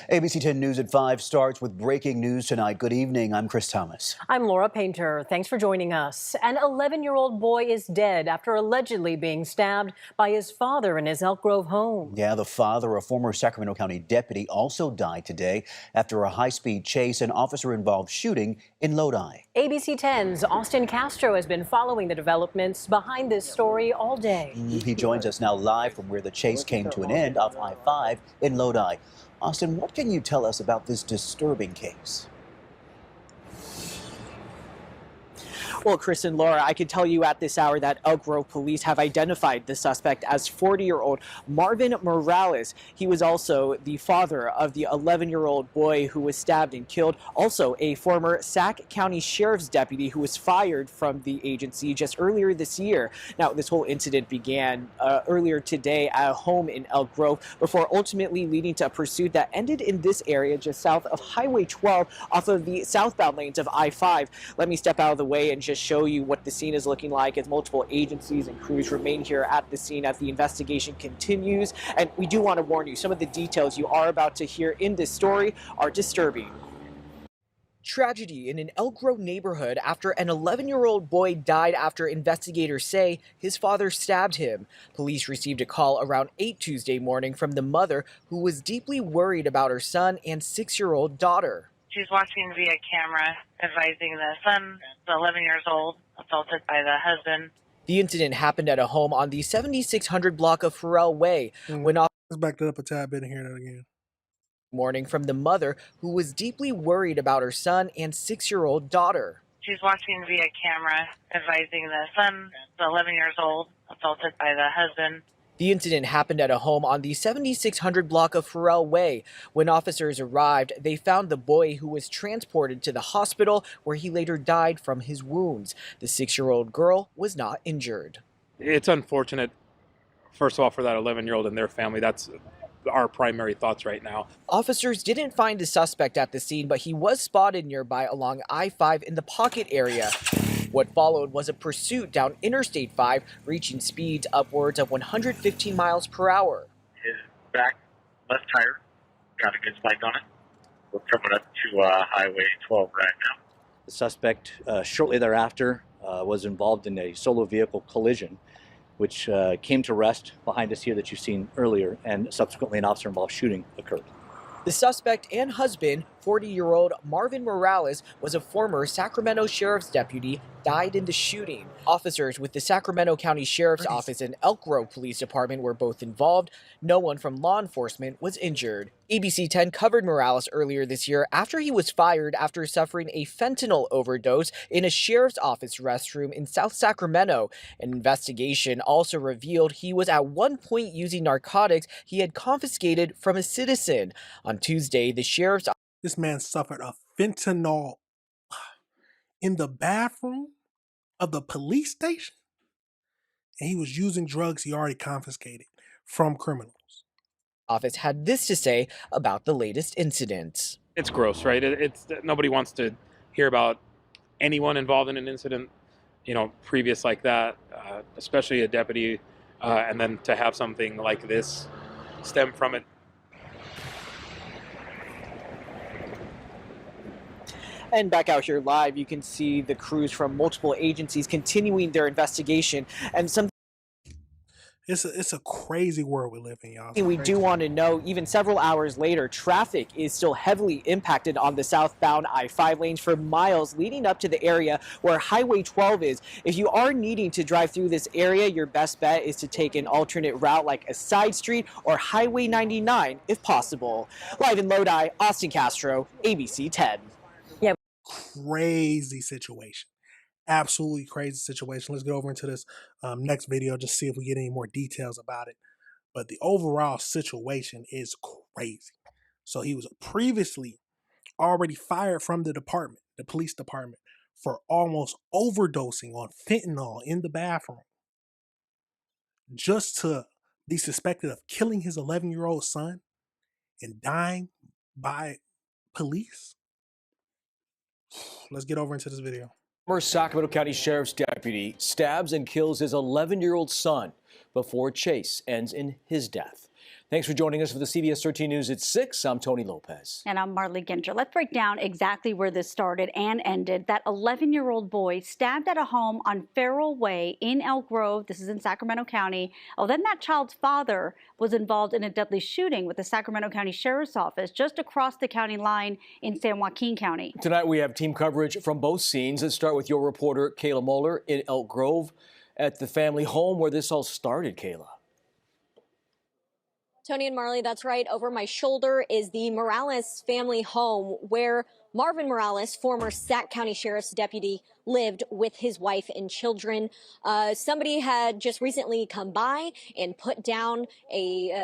ABC 10 News at 5 starts with breaking news tonight. Good evening. I'm Chris Thomas. I'm Laura Painter. Thanks for joining us. An 11-year-old boy is dead after allegedly being stabbed by his father in his Elk Grove home. Yeah, the father, a former Sacramento County deputy, also died today after a high-speed chase and officer-involved shooting in Lodi. ABC 10's Austin Castro has been following the developments behind this story all day. He joins us now live from where the chase came to an end off I-5 in Lodi. Austin, what can you tell us about this disturbing case? Well, Chris and Laura, I can tell you at this hour that Elk Grove police have identified the suspect as 40-year-old Marvin Morales. He was also the father of the 11-year-old boy who was stabbed and killed. Also, a former Sac County Sheriff's deputy who was fired from the agency just earlier this year. Now, this whole incident began earlier today at a home in Elk Grove before ultimately leading to a pursuit that ended in this area just south of Highway 12 off of the southbound lanes of I-5. Let me step out of the way and just show you what the scene is looking like as multiple agencies and crews remain here at the scene as the investigation continues. And we do want to warn you, some of the details you are about to hear in this story are disturbing. Tragedy in an Elk Grove neighborhood after an 11-year-old boy died after investigators say his father stabbed him. Police received a call around 8 Tuesday morning from the mother who was deeply worried about her son and 6-year-old daughter. She's watching via camera, advising the son, 11 years old, assaulted by the husband. The incident happened at a home on the 7600 block of Farrell Way. When Let's back that up a tad bit and hear that again. Morning from the mother who was deeply worried about her son and 6-year-old daughter. She's watching via camera, advising the son, 11 years old, assaulted by the husband. The incident happened at a home on the 7600 block of Farrell Way. When officers arrived, they found the boy who was transported to the hospital where he later died from his wounds. The 6-year-old girl was not injured. It's unfortunate, first of all, for that 11-year-old and their family. That's our primary thoughts right now. Officers didn't find the suspect at the scene, but he was spotted nearby along I-5 in the Pocket area. What followed was a pursuit down Interstate 5, reaching speeds upwards of 115 miles per hour. His back left tire got a good spike on it. We're coming up to Highway 12 right now. The suspect shortly thereafter was involved in a solo vehicle collision, which came to rest behind us here that you've seen earlier, and subsequently an officer-involved shooting occurred. The suspect and husband, 40-year-old Marvin Morales, was a former Sacramento Sheriff's deputy, died in the shooting. Officers with the Sacramento County Sheriff's Office and Elk Grove Police Department were both involved. No one from law enforcement was injured. ABC 10 covered Morales earlier this year after he was fired after suffering a fentanyl overdose in a sheriff's office restroom in South Sacramento. An investigation also revealed he was at one point using narcotics he had confiscated from a citizen. On Tuesday, the sheriff's This man suffered a fentanyl in the bathroom of the police station, and he was using drugs he already confiscated from criminals. office had this to say about the latest incidents. It's gross, right? It's nobody wants to hear about anyone involved in an incident, previous like that, especially a deputy, and then to have something like this stem from it. And back out here live, you can see the crews from multiple agencies continuing their investigation. And something It's a crazy world we live in, y'all. we do want to know, even several hours later, traffic is still heavily impacted on the southbound I-5 lanes for miles leading up to the area where Highway 12 is. If you are needing to drive through this area, your best bet is to take an alternate route like a side street or Highway 99 if possible. Live in Lodi, Austin Castro, ABC 10. Crazy situation. Absolutely crazy situation. Let's get over into this next video, just see if we get any more details about it. But the overall situation is crazy. So he was previously already fired from the department, the police department, for almost overdosing on fentanyl in the bathroom, just to be suspected of killing his 11-year-old son and dying by police. Let's get over into this video. Former Sacramento County Sheriff's deputy stabs and kills his 11-year-old son before chase ends in his death. Thanks for joining us for the CBS 13 News at 6. I'm Tony Lopez. And I'm Marley Ginter. Let's break down exactly where this started and ended. That 11-year-old boy stabbed at a home on Farrell Way in Elk Grove. This is in Sacramento County. Oh, then that child's father was involved in a deadly shooting with the Sacramento County Sheriff's Office just across the county line in San Joaquin County. Tonight we have team coverage from both scenes. Let's start with your reporter, Kayla Moeller, in Elk Grove at the family home where this all started, Kayla. Tony and Marley, that's right. Over my shoulder is the Morales family home where Marvin Morales, former Sac County Sheriff's deputy, lived with his wife and children. Somebody had just recently come by and put down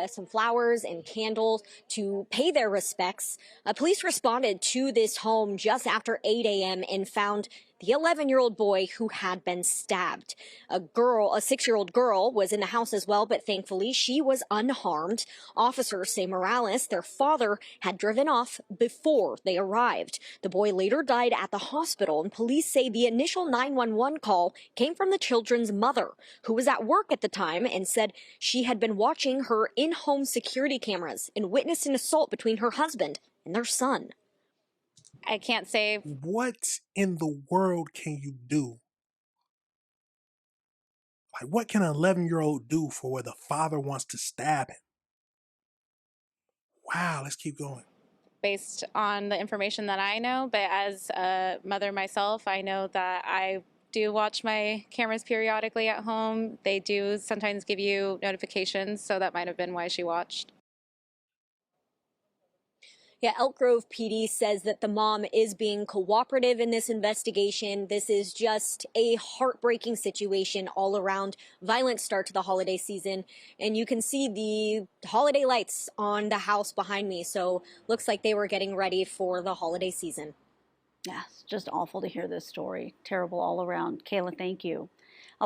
some flowers and candles to pay their respects. Police responded to this home just after 8 a.m. and found the 11-year-old boy who had been stabbed. A 6-year-old girl, was in the house as well, but thankfully she was unharmed. Officers say Morales, their father, had driven off before they arrived. The boy later died at the hospital, and police say the initial 911 call came from the children's mother, who was at work at the time and said she had been watching her in-home security cameras and witnessed an assault between her husband and their son. I can't say. What in the world can you do? Like, what can an 11-year-old do for where the father wants to stab him? Wow, let's keep going. Based on the information that I know, but as a mother myself, I know that I do watch my cameras periodically at home. They do sometimes give you notifications, so that might have been why she watched. Yeah, Elk Grove PD says that the mom is being cooperative in this investigation. This is just a heartbreaking situation all around. Violent start to the holiday season. And you can see the holiday lights on the house behind me. So looks like they were getting ready for the holiday season. Yeah, it's just awful to hear this story. Terrible all around. Kayla, thank you.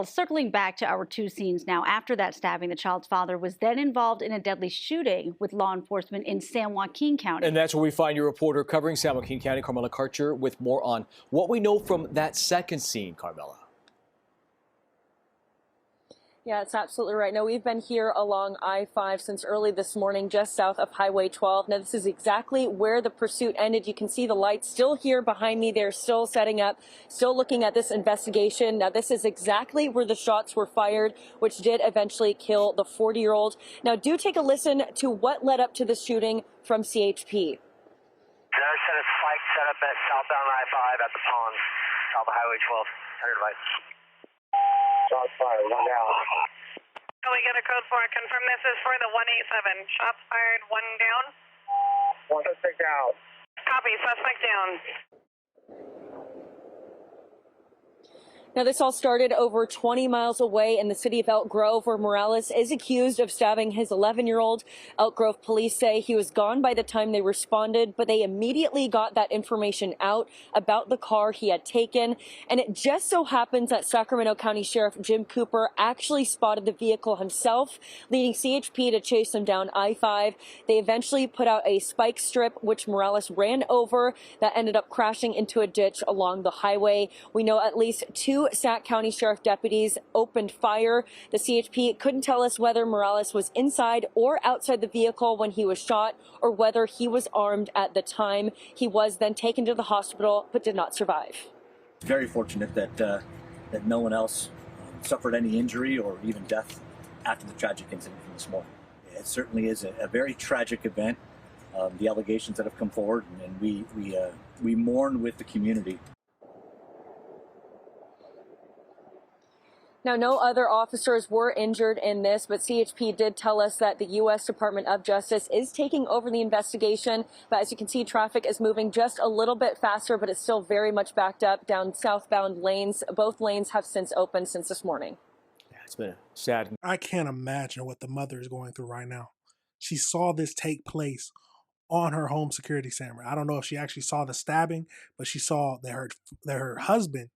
Circling back to our two scenes now. After that stabbing, the child's father was then involved in a deadly shooting with law enforcement in San Joaquin County. And that's where we find your reporter covering San Joaquin County, Carmela Karcher, with more on what we know from that second scene, Carmela. Yeah, it's absolutely right. Now, we've been here along I-5 since early this morning, just south of Highway 12. Now, this is exactly where the pursuit ended. You can see the lights still here behind me. They're still setting up, still looking at this investigation. Now, this is exactly where the shots were fired, which did eventually kill the 40-year-old. Now, do take a listen to what led up to the shooting from CHP. Another set of spikes set up at southbound I-5 at the ponds, south of Highway 12. 100 lights. Shots fired, one down. Oh, we got a code for it. Confirm this is for the 187. Shots fired, one down. One suspect down. Copy, suspect down. Now, this all started over 20 miles away in the city of Elk Grove, where Morales is accused of stabbing his 11-year-old. Elk Grove police say he was gone by the time they responded, but they immediately got that information out about the car he had taken. And it just so happens that Sacramento County Sheriff Jim Cooper actually spotted the vehicle himself, leading CHP to chase him down I-5. They eventually put out a spike strip, which Morales ran over, that ended up crashing into a ditch along the highway. We know at least 2 Sac County Sheriff deputies opened fire. The CHP couldn't tell us whether Morales was inside or outside the vehicle when he was shot, or whether he was armed at the time. He was then taken to the hospital, but did not survive. Very fortunate that that no one else suffered any injury or even death after the tragic incident from this morning. It certainly is a very tragic event. The allegations that have come forward, and we mourn with the community. Now, no other officers were injured in this, but CHP did tell us that the U.S. Department of Justice is taking over the investigation. But as you can see, traffic is moving just a little bit faster, but it's still very much backed up down southbound lanes. Both lanes have since opened since this morning. Yeah, it's been sad. I can't imagine what the mother is going through right now. She saw this take place on her home security camera. I don't know if she actually saw the stabbing, but she saw that her husband,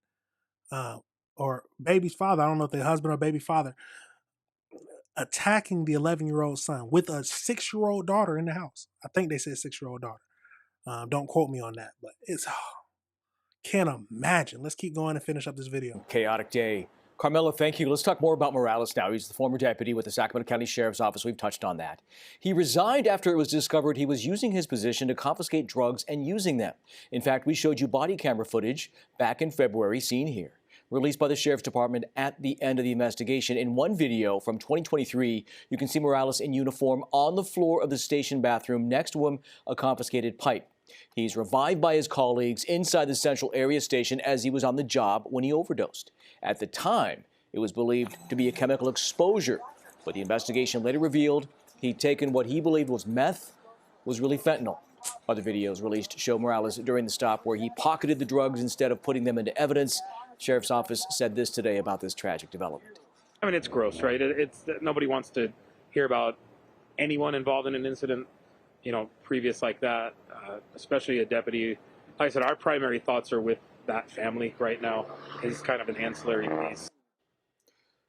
or baby's father, I don't know if they're husband or baby father, attacking the 11-year-old son with a 6-year-old daughter in the house. I think they said 6-year-old daughter. Don't quote me on that, but can't imagine. Let's keep going and finish up this video. Chaotic day Carmela, thank you. Let's talk more about Morales now. He's the former deputy with the Sacramento County Sheriff's Office. We've touched on that. He resigned after it was discovered he was using his position to confiscate drugs and using them. In fact, we showed you body camera footage back in February, seen here, released by the Sheriff's Department at the end of the investigation. In one video from 2023, you can see Morales in uniform on the floor of the station bathroom, next to him a confiscated pipe. He's revived by his colleagues inside the Central Area Station as he was on the job when he overdosed. At the time, it was believed to be a chemical exposure, but the investigation later revealed he'd taken what he believed was meth, was really fentanyl. Other videos released show Morales during the stop where he pocketed the drugs instead of putting them into evidence. The Sheriff's Office said this today about this tragic development. I mean, it's gross, right? It's nobody wants to hear about anyone involved in an incident, previous like that, especially a deputy. Like I said, our primary thoughts are with that family right now. Is kind of an ancillary piece.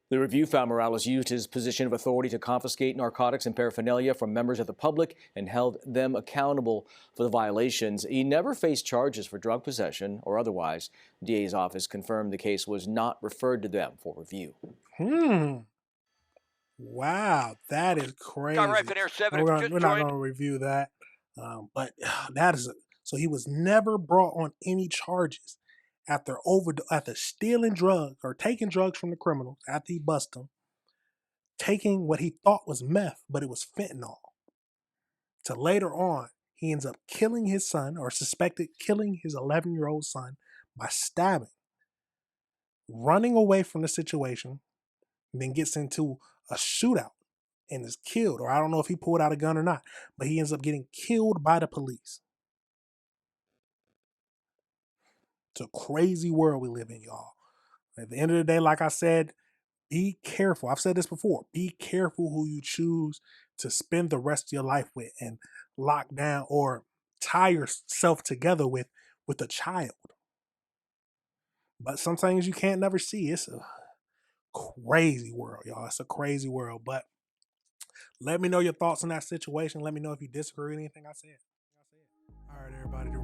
The review found Morales used his position of authority to confiscate narcotics and paraphernalia from members of the public and held them accountable for the violations. He never faced charges for drug possession or otherwise. The DA's office confirmed the case was not referred to them for review. Wow, that is crazy. Air 7, We're not going to review that, but that is so he was never brought on any charges after stealing drugs or taking drugs from the criminals after he busted them, taking what he thought was meth, but it was fentanyl. To later on, he ends up killing his son, or suspected killing his 11-year-old son by stabbing, running away from the situation, and then gets into a shootout and is killed. Or I don't know if he pulled out a gun or not, but he ends up getting killed by the police. It's a crazy world we live in, y'all. At the end of the day, like I said, be careful. I've said this before. Be careful who you choose to spend the rest of your life with and lock down or tie yourself together with a child. But some things you can't never see. It's a crazy world, y'all. It's a crazy world. But let me know your thoughts on that situation. Let me know if you disagree with anything I said. All right, everybody.